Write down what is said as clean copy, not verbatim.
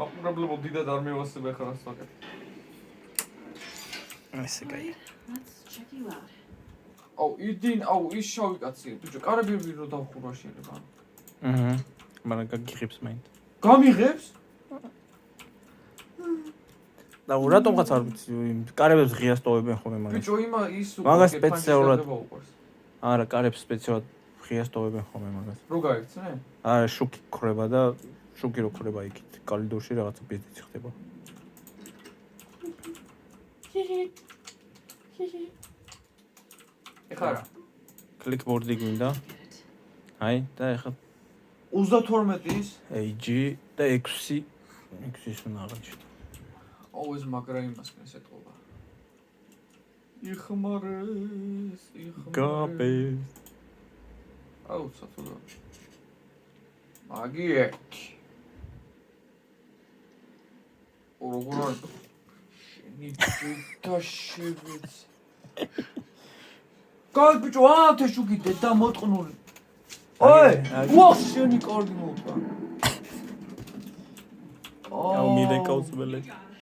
მაყურებლებო დიდად არ მევასებ ახლა რას ვაკეთებ. ესე კაი. აუ იდინ, აუ ის შავი კაცი, ბიჭო, კარები რო დავხურვა შეიძლება. მაგრამ გაგიღებს მაინც. გამიღებს? და რატომღაც არ ვიცი, კარებს ღიას ტოვებენ ხოლმე მაგას. ბიჭო, ის მაგას სპეციალურად უყურს. არა, კარებს სპეციალურად ღიას ტოვებენ ხოლმე მაგას. რო გაიქცნენ? არა, შუქი ქრება და შუქი რო ქრება იქით, კალიდორში რაღაცა ბიზნესი ხდება. ეხლა რა? კლიკბორდი გვინდა. აი, და ეხლა 32-ის? AG და 6 6-ის უნდა აღიჩინო. აუ ეს მაგრა იმასკენ ეთყობა. იხმარეს. გაბეს. აუ სათულა. მაგიეთ. როგორ არ შენი და შევიც. გაი ბიჭო, აათე შუგიდე და მოტყნული. ой, ვაუ შენი კარგი მოვდა. აუ მიდე კაუსბელე.